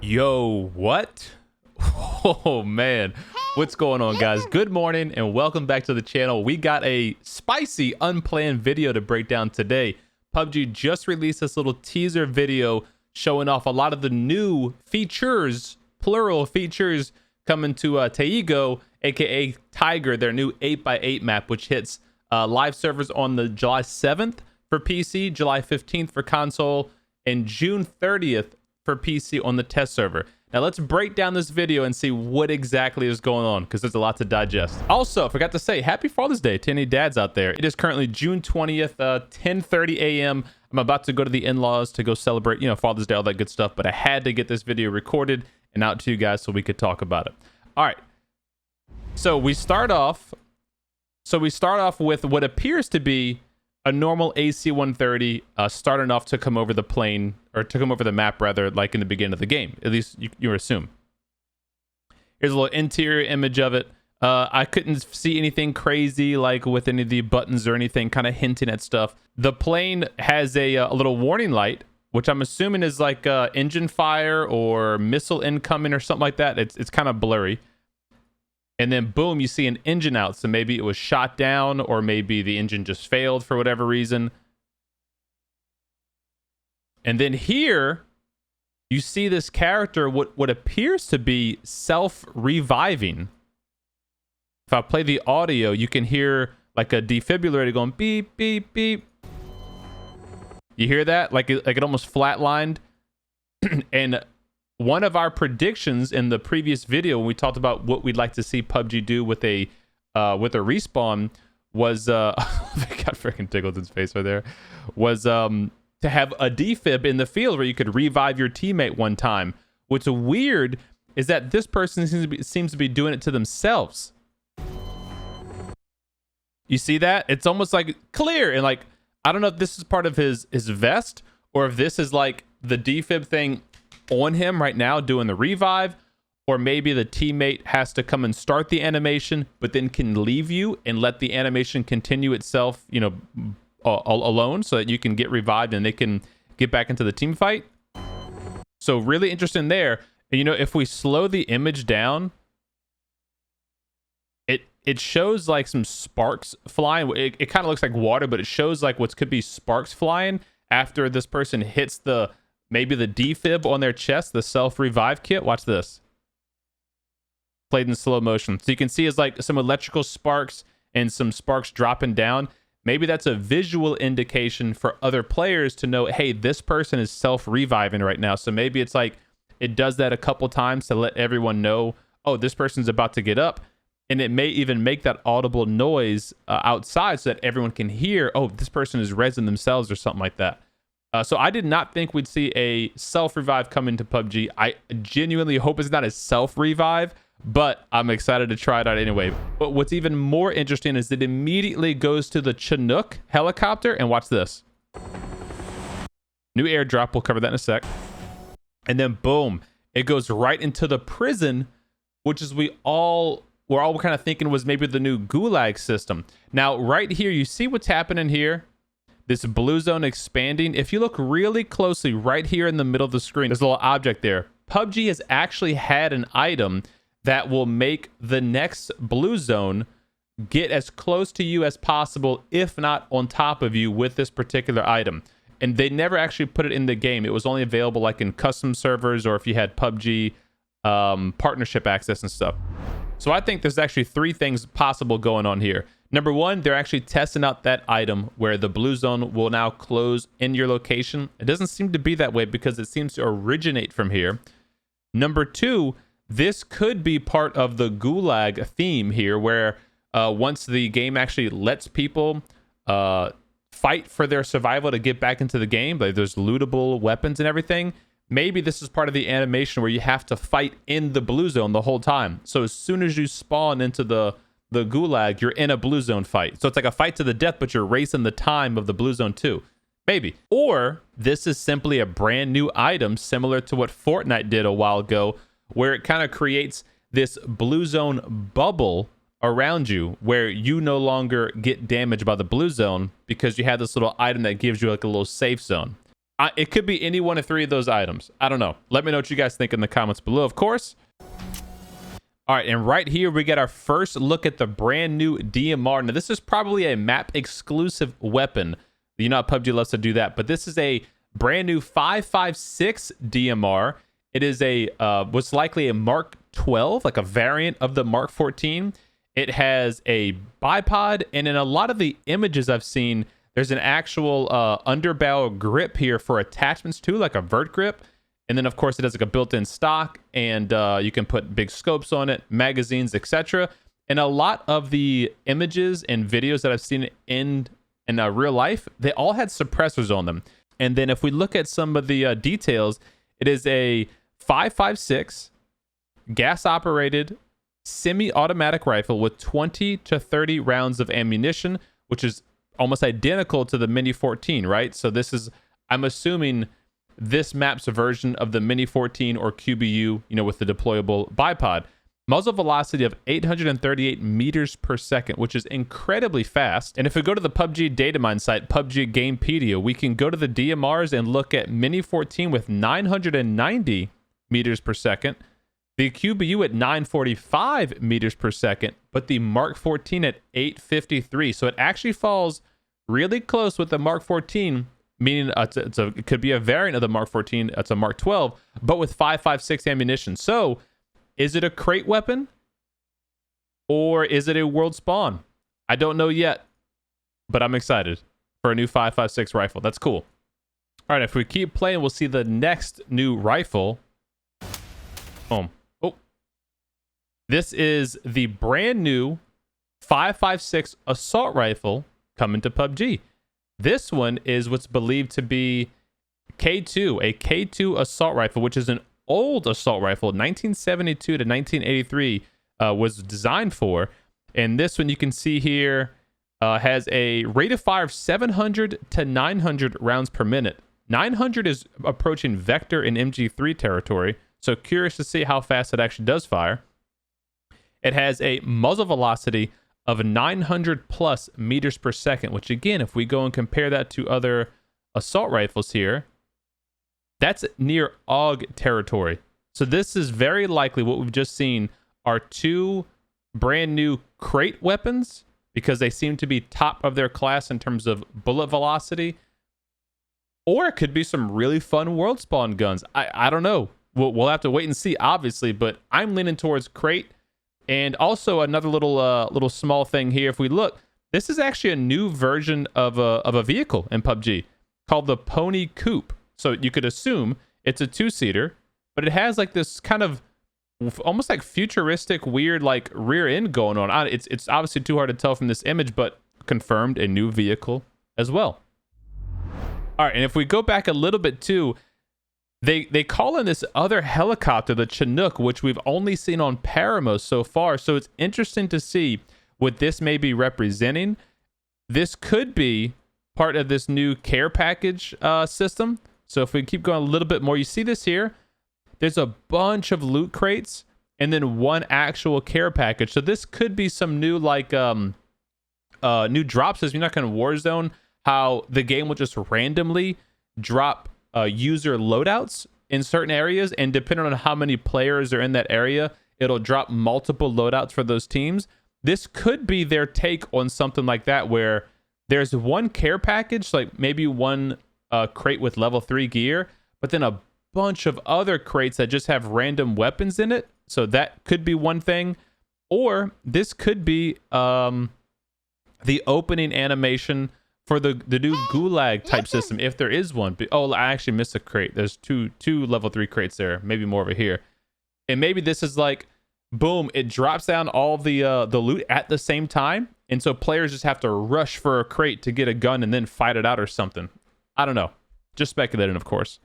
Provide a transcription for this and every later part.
Yo, what? Oh man, what's going on, guys? Good morning and welcome back to the channel. We got a spicy unplanned video to break down today. PUBG just released this little teaser video showing off a lot of the new features, plural features, coming to Taego, aka Tiger, their new 8x8 map, which hits live servers on the July 7th for PC, July 15th for console, and June 30th for PC on the test server. Now let's break down this video and see what exactly is going on, because there's a lot to digest. Also, forgot to say happy Father's Day to any dads out there. It is currently June 20th, 10:30 a.m. I'm about to go to the in-laws to go celebrate, Father's Day, all that good stuff, but I had to get this video recorded and out to you guys so we could talk about it. All right. So we start off with what appears to be a normal AC-130 starting off to come over the plane, or to come over the map rather, like in the beginning of the game. At least you assume. Here's a little interior image of it. I couldn't see anything crazy like with any of the buttons or anything kind of hinting at stuff. The plane has a little warning light, which I'm assuming is like engine fire or missile incoming or something like that. It's kind of blurry. And then boom, you see an engine out. So maybe it was shot down, or maybe the engine just failed for whatever reason. And then here you see this character, what appears to be self-reviving. If I play the audio, you can hear like a defibrillator going beep, beep, beep. You hear that? Like it almost flatlined. And one of our predictions in the previous video, when we talked about what we'd like to see PUBG do with a respawn, was I got freaking tickled in face right there. Was to have a defib in the field where you could revive your teammate one time. What's weird is that this person seems to be doing it to themselves. You see that? It's almost like clear, and like I don't know if this is part of his vest, or if this is like the defib thing on him right now doing the revive, or maybe the teammate has to come and start the animation but then can leave you and let the animation continue itself, alone, so that you can get revived and they can get back into the team fight. So really interesting there. And if we slow the image down, it shows like some sparks flying. It kind of looks like water, but it shows like what could be sparks flying after this person hits maybe the defib on their chest, the self-revive kit. Watch this. Played in slow motion. So you can see it's like some electrical sparks and some sparks dropping down. Maybe that's a visual indication for other players to know, hey, this person is self-reviving right now. So maybe it's like it does that a couple times to let everyone know, oh, this person's about to get up. And it may even make that audible noise outside so that everyone can hear, oh, this person is rezzing themselves or something like that. So I did not think we'd see a self-revive come into PUBG. I genuinely hope it's not a self-revive, but I'm excited to try it out anyway. But what's even more interesting is it immediately goes to the Chinook helicopter, and watch this. New airdrop, we'll cover that in a sec. And then boom, it goes right into the prison, which is we're all kind of thinking was maybe the new gulag system. Now, right here, you see what's happening here? This blue zone expanding. If you look really closely right here in the middle of the screen, there's a little object there. PUBG has actually had an item that will make the next blue zone get as close to you as possible, if not on top of you, with this particular item. And they never actually put it in the game. It was only available like in custom servers, or if you had PUBG partnership access and stuff. So I think there's actually three things possible going on here. Number one, they're actually testing out that item where the blue zone will now close in your location. It doesn't seem to be that way because it seems to originate from here. Number two, this could be part of the gulag theme here, where once the game actually lets people fight for their survival to get back into the game, like there's lootable weapons and everything, maybe this is part of the animation where you have to fight in the blue zone the whole time. So as soon as you spawn into the gulag, you're in a blue zone fight. So it's like a fight to the death, but you're racing the time of the blue zone too. Maybe. Or this is simply a brand new item similar to what Fortnite did a while ago, where it kind of creates this blue zone bubble around you where you no longer get damaged by the blue zone because you have this little item that gives you like a little safe zone. It could be any one of 3 of those items. I don't know. Let me know what you guys think in the comments below, of course. All right, and right here, we get our first look at the brand new DMR. Now, this is probably a map-exclusive weapon. You know how PUBG loves to do that, but this is a brand new 5.56 DMR. It is a what's likely a Mark 12, like a variant of the Mark 14. It has a bipod, and in a lot of the images I've seen, there's an actual underbarrel grip here for attachments too, like a vert grip. And then, of course, it has like a built-in stock, and you can put big scopes on it, magazines, etc. And a lot of the images and videos that I've seen in real life, they all had suppressors on them. And then if we look at some of the details, it is a 5.56 gas-operated semi-automatic rifle with 20 to 30 rounds of ammunition, which is almost identical to the Mini 14, right? So this is, I'm assuming, this map's version of the Mini 14 or QBU, you know, with the deployable bipod. Muzzle velocity of 838 meters per second, which is incredibly fast. And if we go to the PUBG data mine site, PUBG Gamepedia, we can go to the DMRs and look at Mini 14 with 990 meters per second, the QBU at 945 meters per second, but the Mark 14 at 853. So it actually falls really close with the Mark 14, meaning it could be a variant of the Mark 14. It's a Mark 12, but with 5.56 ammunition. So is it a crate weapon or is it a world spawn? I don't know yet, but I'm excited for a new 5.56 rifle. That's cool. All right, if we keep playing, we'll see the next new rifle. Boom. Oh, this is the brand new 5.56 assault rifle coming to PUBG. This one is what's believed to be K2, a K2 assault rifle, which is an old assault rifle, 1972 to 1983 was designed for. And this one you can see here has a rate of fire of 700 to 900 rounds per minute. 900 is approaching Vector and MG3 territory, so curious to see how fast it actually does fire. It has a muzzle velocity of 900 plus meters per second, which again, if we go and compare that to other assault rifles here, that's near AUG territory. So this is very likely what we've just seen are 2 brand new crate weapons, because they seem to be top of their class in terms of bullet velocity. Or it could be some really fun world spawn guns. I don't know. We'll have to wait and see, obviously, but I'm leaning towards crate. And also another little small thing here. If we look, this is actually a new version of a vehicle in PUBG called the Pony Coupe. So you could assume it's a 2-seater, but it has like this kind of almost like futuristic, weird like rear end going on. It's obviously too hard to tell from this image, but confirmed a new vehicle as well. All right, and if we go back a little bit too, They call in this other helicopter, the Chinook, which we've only seen on Paramos so far. So it's interesting to see what this may be representing. This could be part of this new care package system. So if we keep going a little bit more, you see this here. There's a bunch of loot crates and then one actual care package. So this could be some new like new drops. As you're not going to Warzone, how the game will just randomly drop user loadouts in certain areas, and depending on how many players are in that area, it'll drop multiple loadouts for those teams. This could be their take on something like that, where there's one care package, like maybe one crate with level 3 gear, but then a bunch of other crates that just have random weapons in it. So that could be one thing. Or this could be the opening animation for the new gulag type system, if there is one. Oh, I actually missed a crate. There's two level 3 crates there, maybe more over here. And maybe this is like, boom, it drops down all the loot at the same time, and so players just have to rush for a crate to get a gun and then fight it out or something. I don't know. Just speculating, of course.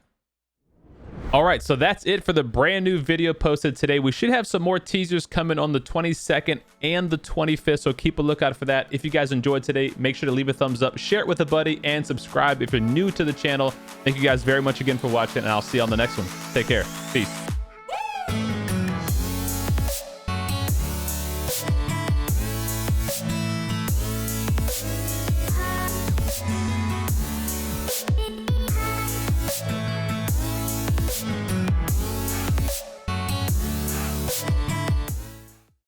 All right, so that's it for the brand new video posted today. We should have some more teasers coming on the 22nd and the 25th, so keep a lookout for that. If you guys enjoyed today, make sure to leave a thumbs up, share it with a buddy, and subscribe if you're new to the channel. Thank you guys very much again for watching, and I'll see you on the next one. Take care. Peace.